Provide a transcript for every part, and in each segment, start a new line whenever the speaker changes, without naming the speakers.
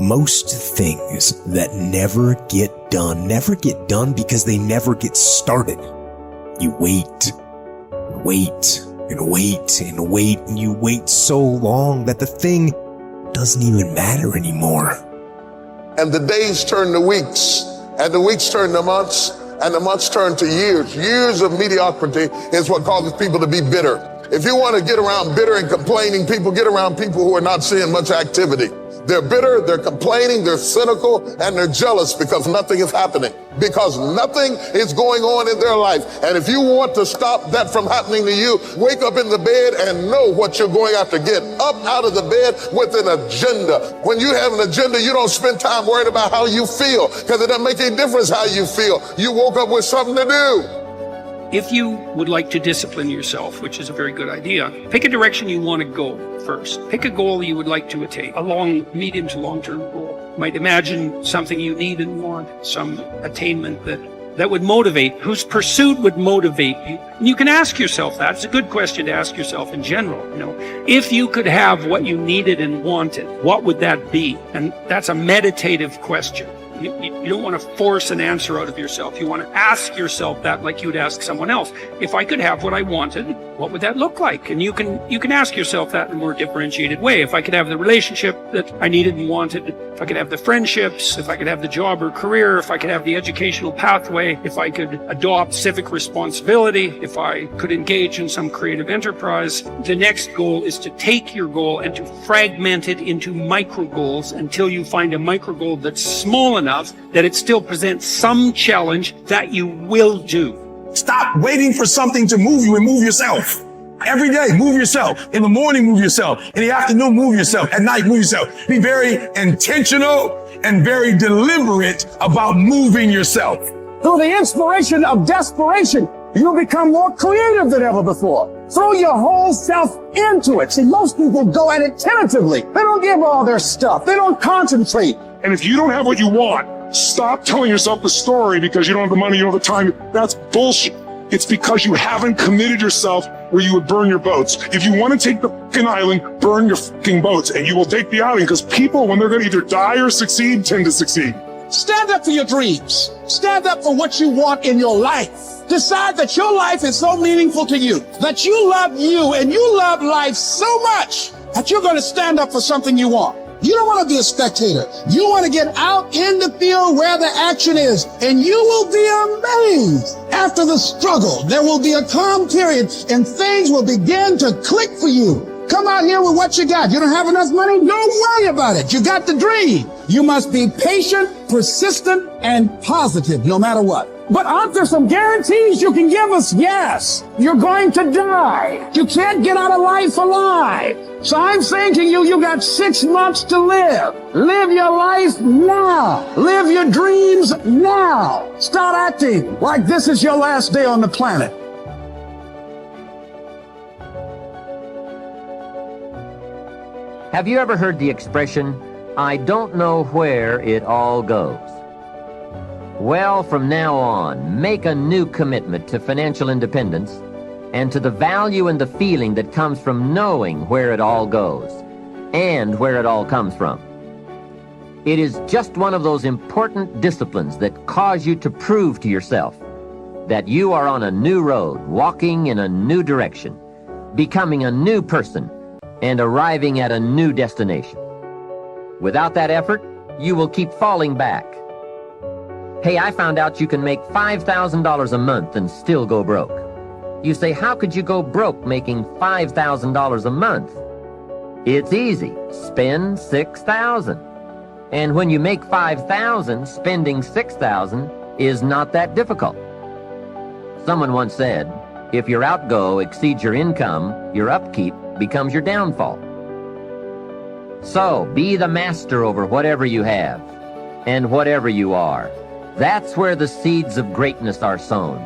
Most things that never get done because they never get started. You wait, and wait, and wait, and wait, and you wait so long that the thing doesn't even matter anymore.
And the days turn to weeks, and the weeks turn to months, and the months turn to years. Years of mediocrity is what causes people to be bitter. If you want to get around bitter and complaining people, get around people who are not seeing much activity. They're bitter, they're complaining, they're cynical, and they're jealous because nothing is happening, because nothing is going on in their life. And if you want to stop that from happening to you, wake up in the bed and know what you're going after. Get up out of the bed with an agenda. When you have an agenda, you don't spend time worried about how you feel, because it doesn't make any difference how you feel. You woke up with something to do.
If you would like to discipline yourself, which is a very good idea, pick a direction you want to go first. Pick a goal you would like to attain, a long, medium to long-term goal. You might imagine something you need and want, some attainment that would motivate, whose pursuit would motivate you. And you can ask yourself that. It's a good question to ask yourself in general. If you could have what you needed and wanted, what would that be? And that's a meditative question. You don't want to force an answer out of yourself. You want to ask yourself that like you would ask someone else. If I could have what I wanted, what would that look like? And you can ask yourself that in a more differentiated way. If I could have the relationship that I needed and wanted, if I could have the friendships, if I could have the job or career, if I could have the educational pathway, if I could adopt civic responsibility, if I could engage in some creative enterprise. The next goal is to take your goal and to fragment it into micro goals until you find a micro goal that's small enough that it still presents some challenge that you will do.
Stop waiting for something to move you and move yourself. Every day, move yourself. In the morning, move yourself. In the afternoon, move yourself. At night, move yourself. Be very intentional and very deliberate about moving yourself.
Through the inspiration of desperation, you'll become more creative than ever before. Throw your whole self into it. See, most people go at it tentatively. They don't give all their stuff. They don't concentrate.
And if you don't have what you want, stop telling yourself the story because you don't have the money, you don't have the time. That's bullshit. It's because you haven't committed yourself where you would burn your boats. If you want to take the fucking island, burn your fucking boats, and you will take the island, because people, when they're going to either die or succeed, tend to succeed.
Stand up for your dreams. Stand up for what you want in your life. Decide that your life is so meaningful to you, that you love you and you love life so much that you're going to stand up for something you want. You don't want to be a spectator. You want to get out in the field where the action is, and you will be amazed. After the struggle, there will be a calm period, and things will begin to click for you. Come out here with what you got. You don't have enough money? Don't worry about it. You got the dream. You must be patient, persistent, and positive no matter what. But aren't there some guarantees you can give us? Yes. You're going to die. You can't get out of life alive. So I'm saying to you, you got 6 months to live. Live your life now. Live your dreams now. Start acting like this is your last day on the planet.
Have you ever heard the expression, I don't know where it all goes? Well, from now on, make a new commitment to financial independence and to the value and the feeling that comes from knowing where it all goes and where it all comes from. It is just one of those important disciplines that cause you to prove to yourself that you are on a new road, walking in a new direction, becoming a new person, and arriving at a new destination. Without that effort, you will keep falling back. Hey, I found out you can make $5,000 a month and still go broke. You say, how could you go broke making $5,000 a month? It's easy. Spend $6,000. And when you make $5,000, spending $6,000 is not that difficult. Someone once said, if your outgo exceeds your income, your upkeep becomes your downfall. So, be the master over whatever you have and whatever you are. That's where the seeds of greatness are sown.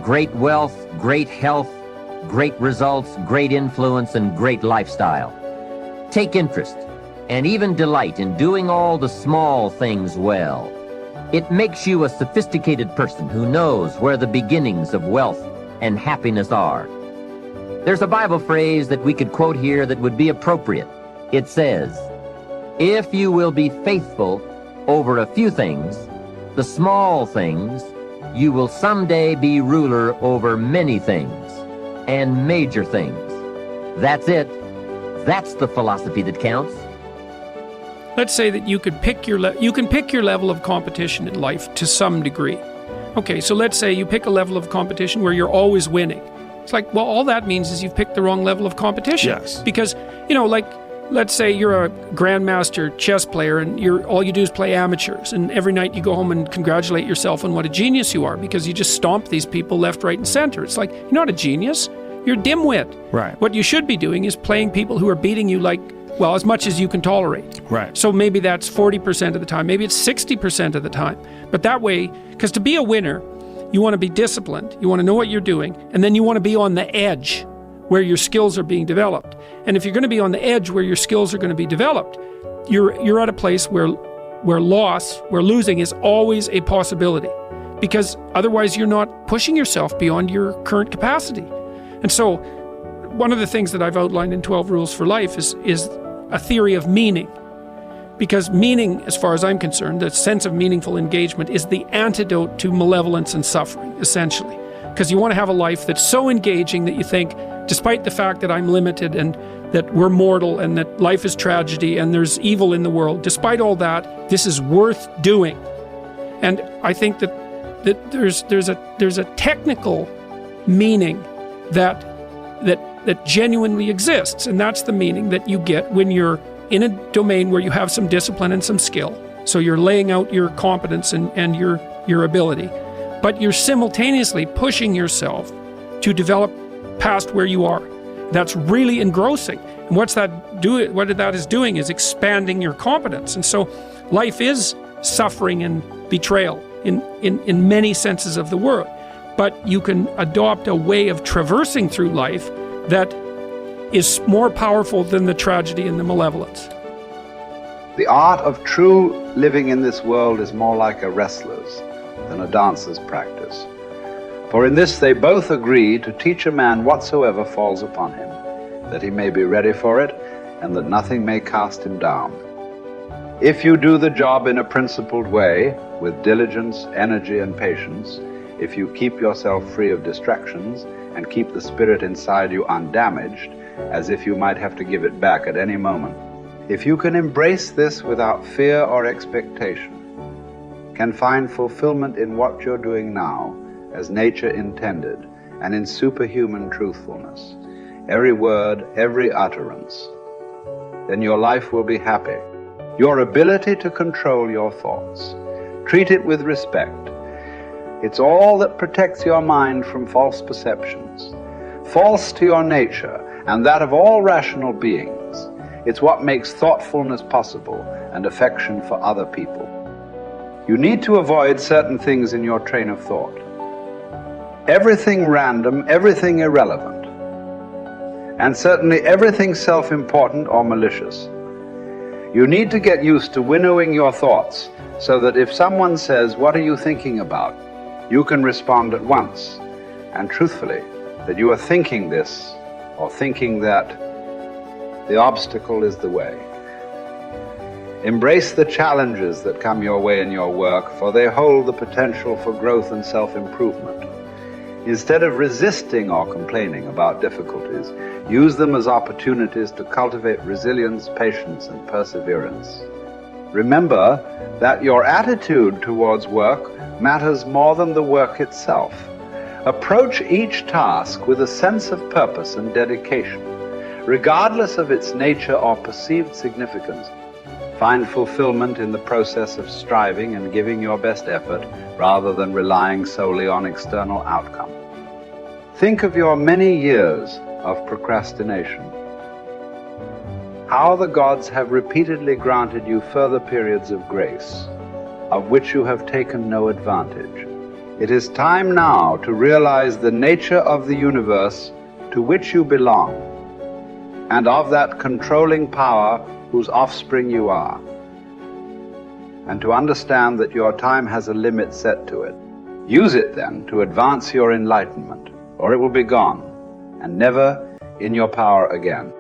Great wealth, great health, great results, great influence, and great lifestyle. Take interest and even delight in doing all the small things well. It makes you a sophisticated person who knows where the beginnings of wealth and happiness are. There's a Bible phrase that we could quote here that would be appropriate. It says, If you will be faithful over a few things, the small things, you will someday be ruler over many things and major things. That's it. That's the philosophy that counts.
Let's say that you could pick your level of competition in life to some degree. Okay, so let's say you pick a level of competition where you're always winning. It's like, well, all that means is you've picked the wrong level of competition.
Yes.
Because, like, let's say you're a grandmaster chess player and all you do is play amateurs, and every night you go home and congratulate yourself on what a genius you are because you just stomp these people left, right, and center. It's like, you're not a genius. You're a dimwit.
Right.
What you should be doing is playing people who are beating you as much as you can tolerate.
Right.
So maybe that's 40% of the time. Maybe it's 60% of the time. But that way, because to be a winner, you want to be disciplined. You want to know what you're doing. And then you want to be on the edge where your skills are being developed. And if you're going to be on the edge where your skills are going to be developed, you're at a place where losing is always a possibility. Because otherwise you're not pushing yourself beyond your current capacity. And so one of the things that I've outlined in 12 Rules for Life is a theory of meaning. Because meaning, as far as I'm concerned, the sense of meaningful engagement is the antidote to malevolence and suffering, essentially. Because you want to have a life that's so engaging that you think, despite the fact that I'm limited and that we're mortal and that life is tragedy and there's evil in the world, despite all that, this is worth doing. And I think that there's a technical meaning that genuinely exists, and that's the meaning that you get when you're in a domain where you have some discipline and some skill. So you're laying out your competence and your ability, but you're simultaneously pushing yourself to develop past where you are. That's really engrossing. And what that is doing is expanding your competence. And so life is suffering and betrayal in many senses of the word. But you can adopt a way of traversing through life that is more powerful than the tragedy and the malevolence.
The art of true living in this world is more like a wrestler's than a dancer's practice. For in this they both agree to teach a man whatsoever falls upon him, that he may be ready for it, and that nothing may cast him down. If you do the job in a principled way, with diligence, energy, and patience, if you keep yourself free of distractions and keep the spirit inside you undamaged, as if you might have to give it back at any moment, if you can embrace this without fear or expectation, can find fulfillment in what you're doing now, as nature intended, and in superhuman truthfulness, every word, every utterance, then your life will be happy. Your ability to control your thoughts, treat it with respect. It's all that protects your mind from false perceptions, false to your nature and that of all rational beings. It's what makes thoughtfulness possible and affection for other people. You need to avoid certain things in your train of thought. Everything random, everything irrelevant, and certainly everything self-important or malicious. You need to get used to winnowing your thoughts so that if someone says, "What are you thinking about?" you can respond at once and truthfully that you are thinking this or thinking that. The obstacle is the way. Embrace the challenges that come your way in your work, for they hold the potential for growth and self-improvement. Instead of resisting or complaining about difficulties, use them as opportunities to cultivate resilience, patience, and perseverance. Remember that your attitude towards work matters more than the work itself. Approach each task with a sense of purpose and dedication, regardless of its nature or perceived significance. Find fulfillment in the process of striving and giving your best effort rather than relying solely on external outcome. Think of your many years of procrastination. How the gods have repeatedly granted you further periods of grace, of which you have taken no advantage. It is time now to realize the nature of the universe to which you belong, and of that controlling power whose offspring you are, and to understand that your time has a limit set to it. Use it then to advance your enlightenment, or it will be gone, and never in your power again.